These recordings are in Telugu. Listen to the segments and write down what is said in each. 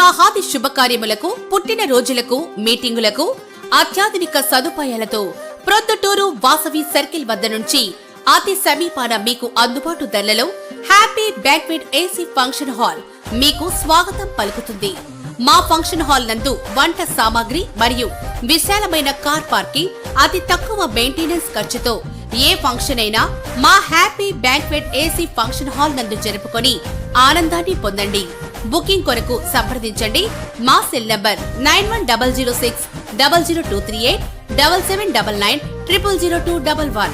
వివాహాది శుభకార్యములకు, పుట్టిన రోజులకు, మీటింగులకు అత్యాధునిక సదుపాయాలతో ప్రొద్దుటూరు వాసవి సర్కిల్ వద్ద నుంచి అతి సమీపాన మీకు అందుబాటు ధరలలో happy banquet AC function hall మీకు స్వాగతం పలుకుతుంది. మా ఫంక్షన్ హాల్ నందు వంట సామాగ్రి మరియు విశాలమైన కార్ పార్కింగ్, అతి తక్కువ మెయింటెనెన్స్ ఖర్చుతో ఏ ఫంక్షన్ అయినా మా happy banquet AC function hall నందు జరుపుకొని ఆనందాన్ని పొందండి. బుకింగ్ కొరకు సంప్రదించండి. మా సెల్ నంబర్ 9100600238 7799 000211.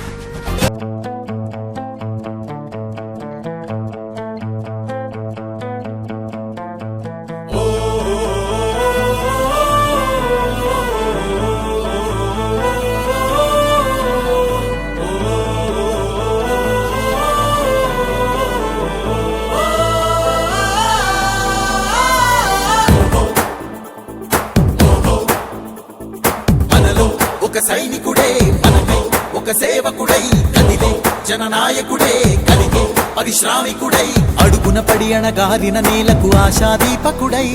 ఒక సైనికుడే మనకై, ఒక సేవకుడై కదిలే జననాయకుడే కలిగే పరిశ్రామికుడై, అడుగున పడి అణగారిన నేలకు ఆశాదీపకుడై,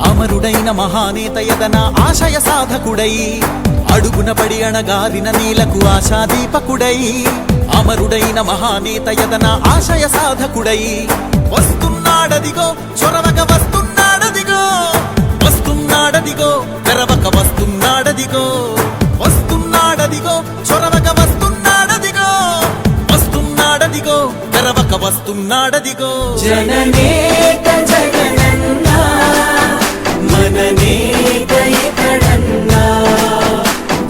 అమరుడైన మహానేత యదన ఆశయ సాధకుడై, అడుగున పడి అణగారిన నేలకు ఆశాదీపకుడై, అమరుడైన మహానేత యదన ఆశయ సాధకుడై, వస్తున్నాడదిగో చొరవక వస్తున్నాడదిగో, వస్తున్నాడదిగో తెరవక వస్తున్నాడదిగో, వస్తున్నాడదిగో చొరవక వస్తున్నాడదిగో, వస్తున్నాడదిగో తెరవక వస్తున్నాడదిగో. జననేత జగనన్నా మననేత ఇతడన్నా,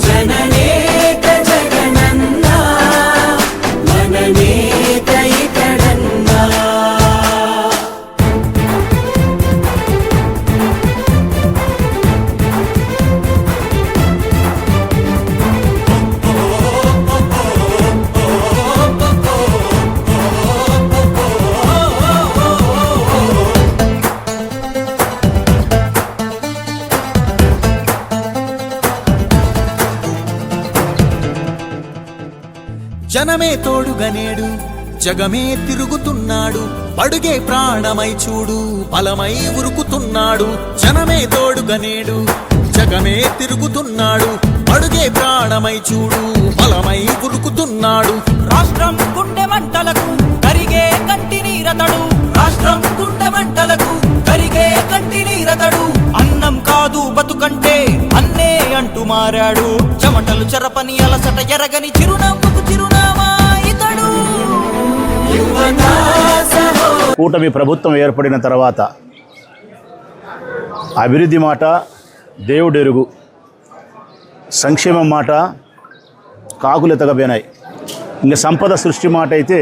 జననేత జగనన్నా మననేత ఇతడన్నా. జనమే తోడుగనేడు జగమే తిరుగుతున్నాడు, అడుగే ప్రాణమై చూడు బలమై ఉరుకుతున్నాడు. జనమే తోడుగనేడు జగమే తిరుగుతున్నాడు, అడుగే ప్రాణమై చూడు బలమై ఉరుకుతున్నాడు. రాష్ట్రం గుండె మంటలకు కరిగే కంటి నీరతడు, రాష్ట్రం గుండె మంటలకు కరిగే కంటి నీరతడు. అన్నం కాదు బతుకంటే అన్నే అంటూ మారాడు, చెమటలు చెరపని అలసట ఎరగని చిరునవ్వుకు చిరునామా ఇతడు. కూటమి ప్రభుత్వం ఏర్పడిన తర్వాత అభివృద్ధి మాట దేవుడెరుగు, సంక్షేమం మాట కాకులెతగబోయినాయి. ఇంకా సంపద సృష్టి మాట అయితే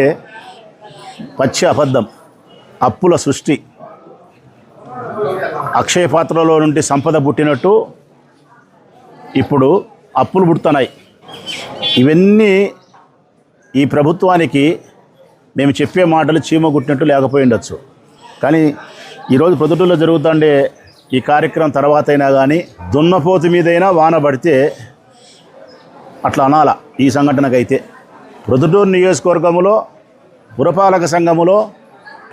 పచ్చి అబద్ధం, అప్పుల సృష్టి. అక్షయ పాత్రలో నుండి సంపద పుట్టినట్టు ఇప్పుడు అప్పులు పుడుతున్నాయి. ఇవన్నీ ఈ ప్రభుత్వానికి మేము చెప్పే మాటలు చీమ గుట్టినట్టు లేకపోయి ఉండొచ్చు, కానీ ఈరోజు ప్రొద్దుటూరులో జరుగుతుండే ఈ కార్యక్రమం తర్వాత అయినా కానీ దున్నపోతు మీదైనా వాన పడితే అట్లా అనాల. ఈ సంఘటనకైతే ప్రొద్దుటూరు నియోజకవర్గంలో పురపాలక సంఘములో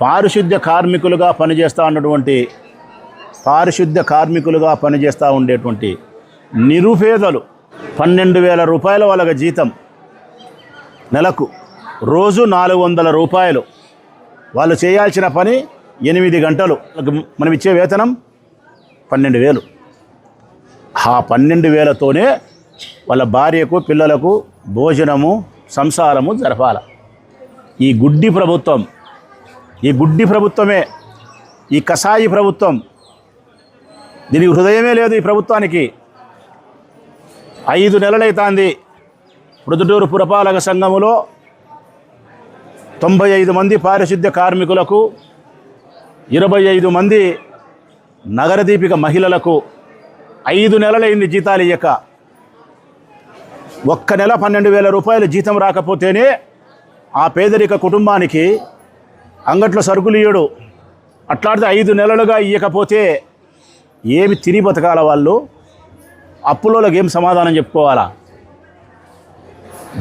పారిశుద్ధ్య కార్మికులుగా పనిచేస్తూ ఉండేటువంటి నిరుపేదలు 12,000 రూపాయల వాళ్ళకి జీతం, నెలకు రోజు 400 రూపాయలు. వాళ్ళు చేయాల్సిన పని 8 గంటలు, మనం ఇచ్చే వేతనం 12,000. ఆ 12,000తోనే వాళ్ళ భార్యకు పిల్లలకు భోజనము సంసారము జరపాల. ఈ గుడ్డి ప్రభుత్వమే, ఈ కసాయి ప్రభుత్వం, దీనికి హృదయమే లేదు ఈ ప్రభుత్వానికి. 5 నెలలైతాంది ప్రొద్దుటూరు పురపాలక సంఘములో 95 మంది పారిశుద్ధ్య కార్మికులకు, 25 మంది నగరదీపిక మహిళలకు 5 నెలలైంది జీతాలు ఇయ్యక. ఒక్క నెల 12,000 రూపాయలు జీతం రాకపోతేనే ఆ పేదరిక కుటుంబానికి అంగట్లో సరుకులు ఇయ్యడు. అట్లాంటిది 5 నెలలుగా ఇయ్యకపోతే ఏమి తిని బతకాల వాళ్ళు? అప్పులోకి ఏం సమాధానం చెప్పుకోవాలా?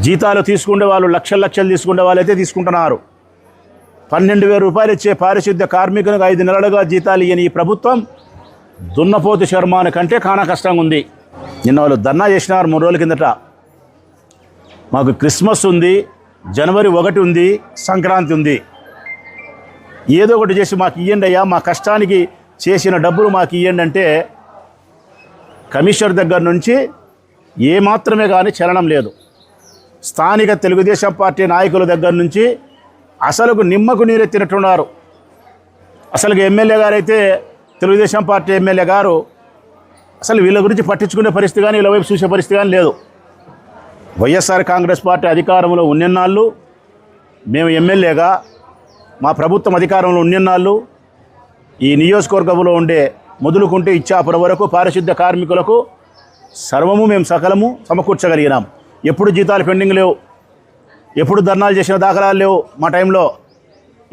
జీతాలు తీసుకునే వాళ్ళు లక్షలు తీసుకునే వాళ్ళైతే తీసుకుంటున్నారు. 12,000 రూపాయలు ఇచ్చే పారిశుద్ధ్య కార్మికులకు 5 నెలలుగా జీతాలు ఇయ్యని ఈ ప్రభుత్వం దున్నపోతు శర్మాని కంటే కానా కష్టంగా ఉంది. నిన్న వాళ్ళు ధర్నా చేసినారు 3 రోజుల కిందట. మాకు క్రిస్మస్ ఉంది, జనవరి 1 ఉంది, సంక్రాంతి ఉంది, ఏదో ఒకటి చేసి మాకు ఇవ్వండి అయ్యా, మా కష్టానికి చేసిన డబ్బులు మాకు ఇవ్వండి అంటే కమిషనర్ దగ్గర నుంచి ఏమాత్రమే కానీ చలనం లేదు. స్థానిక తెలుగుదేశం పార్టీ నాయకుల దగ్గర నుంచి అసలుకు నిమ్మకు నీరెత్తినట్టున్నారు. అసలు ఎమ్మెల్యే గారు అయితే తెలుగుదేశం పార్టీ ఎమ్మెల్యే గారు అసలు వీళ్ళ గురించి పట్టించుకునే పరిస్థితి కానీ వీళ్ళ వైపు చూసే పరిస్థితి కానీ లేదు. వైఎస్ఆర్ కాంగ్రెస్ పార్టీ అధికారంలో ఉన్నన్నాళ్ళు, మేము ఎమ్మెల్యేగా మా ప్రభుత్వం అధికారంలో ఉన్నన్నాళ్ళు ఈ నియోజకవర్గంలో ఉండే మొదలుకుంటే ఇచ్చాపురం వరకు పారిశుద్ధ్య కార్మికులకు సర్వము మేము సకలము సమకూర్చగలిగినాం. ఎప్పుడు జీతాలు పెండింగ్ లేవు, ఎప్పుడు ధర్నాలు చేసిన దాఖలాలు లేవు. మా టైంలో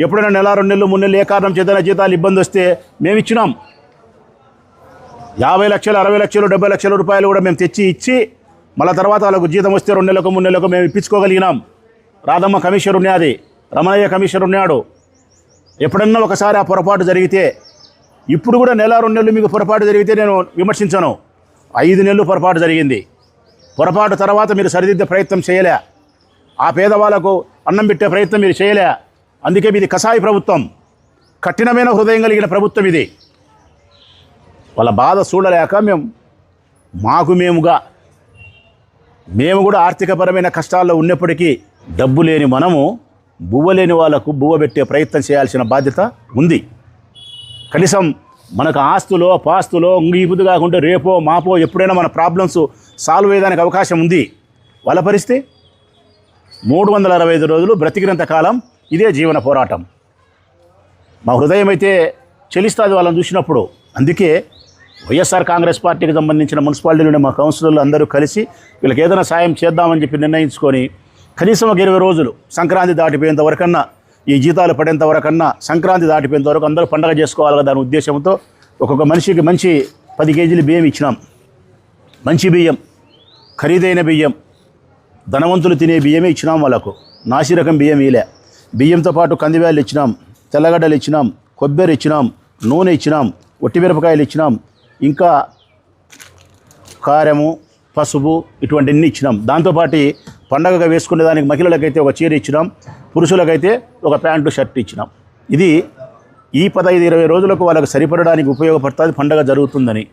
ఎప్పుడైనా నెల 2 నెలలు 3 నెలలు ఏ కారణం చేతన జీతాలు ఇబ్బంది వస్తే మేము ఇచ్చినాం. 50 లక్షలు 60 లక్షలు 70 లక్షల రూపాయలు కూడా మేము తెచ్చి ఇచ్చి మళ్ళీ తర్వాత వాళ్ళకు జీతం వస్తే 2 నెలలకు 3 నెలలకు మేము ఇప్పించుకోగలిగినాం. రాధమ్మ కమిషనర్ ఉన్నది, రమణయ్య కమిషనర్ ఉన్నాడు. ఎప్పుడన్నా ఒకసారి ఆ పొరపాటు జరిగితే, ఇప్పుడు కూడా నెల 2 నెలలు మీకు పొరపాటు జరిగితే నేను విమర్శించను. 5 నెలలు పొరపాటు జరిగింది. పొరపాటు తర్వాత మీరు సరిదిద్దే ప్రయత్నం చేయలే. ఆ పేదవాళ్ళకు అన్నం పెట్టే ప్రయత్నం మీరు చేయలే. అందుకే మీది కసాయి ప్రభుత్వం, కఠినమైన హృదయం కలిగిన ప్రభుత్వం ఇది. వాళ్ళ బాధ చూడలేక మేము కూడా ఆర్థికపరమైన కష్టాల్లో ఉన్నప్పటికీ డబ్బు లేని మనము బువ్వ లేని వాళ్ళకు బువ్వ పెట్టే ప్రయత్నం చేయాల్సిన బాధ్యత ఉంది. కనీసం మనకు ఆస్తులో పాస్తులో ఇంగిపుదు కాకుండా రేపో మాపో ఎప్పుడైనా మన ప్రాబ్లమ్స్ సాల్వ్ అయ్యేదానికి అవకాశం ఉంది. వాళ్ళ పరిస్థితి 365 రోజులు బ్రతికినంత కాలం ఇదే జీవన పోరాటం. మా హృదయం అయితే చెలిస్తుంది వాళ్ళని చూసినప్పుడు. అందుకే వైఎస్ఆర్ కాంగ్రెస్ పార్టీకి సంబంధించిన మున్సిపాలిటీలోనే మా కౌన్సిలర్లు అందరూ కలిసి వీళ్ళకి ఏదైనా సాయం చేద్దామని చెప్పి నిర్ణయించుకొని కనీసం ఒక 20 రోజులు సంక్రాంతి దాటిపోయేంత వరకన్నా, ఈ జీతాలు పడేంత వరకన్నా, సంక్రాంతి దాటిపోయేంత వరకు అందరూ పండగ చేసుకోవాలి కదా దాని ఉద్దేశంతో ఒక్కొక్క మనిషికి మంచి 10 కేజీలు బియ్యం ఇచ్చినాం. మంచి బియ్యం, ఖరీదైన బియ్యం, ధనవంతులు తినే బియ్యమే ఇచ్చినాం వాళ్ళకు. నాసిరకం బియ్యం ఇలే. బియ్యంతో పాటు కందివేళ్ళు ఇచ్చినాం, తెల్లగడ్డలు ఇచ్చినాం, కొబ్బరి ఇచ్చినాం, నూనె ఇచ్చినాం, ఒట్టిమిరపకాయలు ఇచ్చినాం, ఇంకా కారము, పసుపు ఇటువంటివన్నీ ఇచ్చినాం. దాంతోపాటు పండగగా వేసుకునే దానికి మహిళలకైతే ఒక చీర ఇచ్చినాం, పురుషులకైతే ఒక ప్యాంటు షర్ట్ ఇచ్చినాం. ఇది ఈ 15-20 రోజులకు వాళ్ళకు సరిపడడానికి ఉపయోగపడుతుంది పండగ జరుగుతుందని.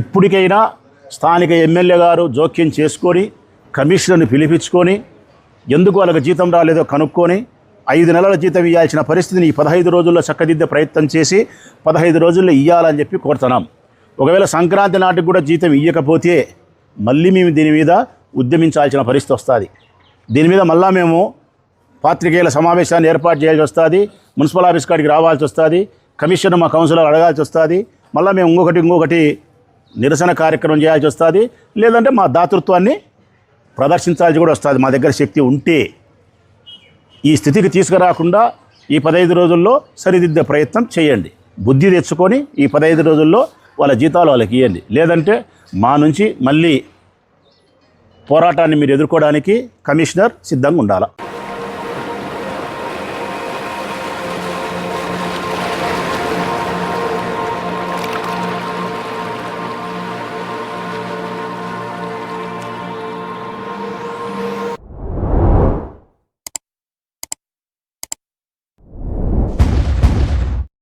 ఇప్పటికైనా స్థానిక ఎమ్మెల్యే గారు జోక్యం చేసుకొని కమిషనర్ని పిలిపించుకొని ఎందుకు వాళ్ళకి జీతం రాలేదో కనుక్కొని 5 నెలల జీతం ఇవ్వాల్సిన పరిస్థితిని ఈ 15 రోజుల్లో చక్కదిద్దే ప్రయత్నం చేసి 15 రోజుల్లో ఇవ్వాలని చెప్పి కోరుతున్నాం. ఒకవేళ సంక్రాంతి నాటికి కూడా జీతం ఇవ్వకపోతే మళ్ళీ మేము దీని మీద ఉద్యమించాల్సిన పరిస్థితి వస్తుంది. దీని మీద మళ్ళీ మేము పాత్రికేయుల సమావేశాన్ని ఏర్పాటు చేయాల్సి వస్తుంది, మున్సిపల్ ఆఫీస్ కాడికి రావాల్సి వస్తుంది, కమిషనర్ మా కౌన్సిలర్ అడగాల్సి వస్తుంది, మళ్ళీ మేము ఇంకొకటి నిరసన కార్యక్రమం చేయాల్సి వస్తుంది, లేదంటే మా దాతృత్వాన్ని ప్రదర్శించాల్సి కూడా వస్తుంది. మా దగ్గర శక్తి ఉంటే ఈ స్థితికి తీసుకురాకుండా ఈ 15 రోజుల్లో సరిదిద్దే ప్రయత్నం చేయండి. బుద్ధి తెచ్చుకొని ఈ 15 రోజుల్లో వాళ్ళ జీతాలు వాళ్ళకి ఇవ్వండి. లేదంటే మా నుంచి మళ్ళీ పోరాటాన్ని మీరు ఎదుర్కోవడానికి కమిషనర్ సిద్ధంగా ఉండాలి.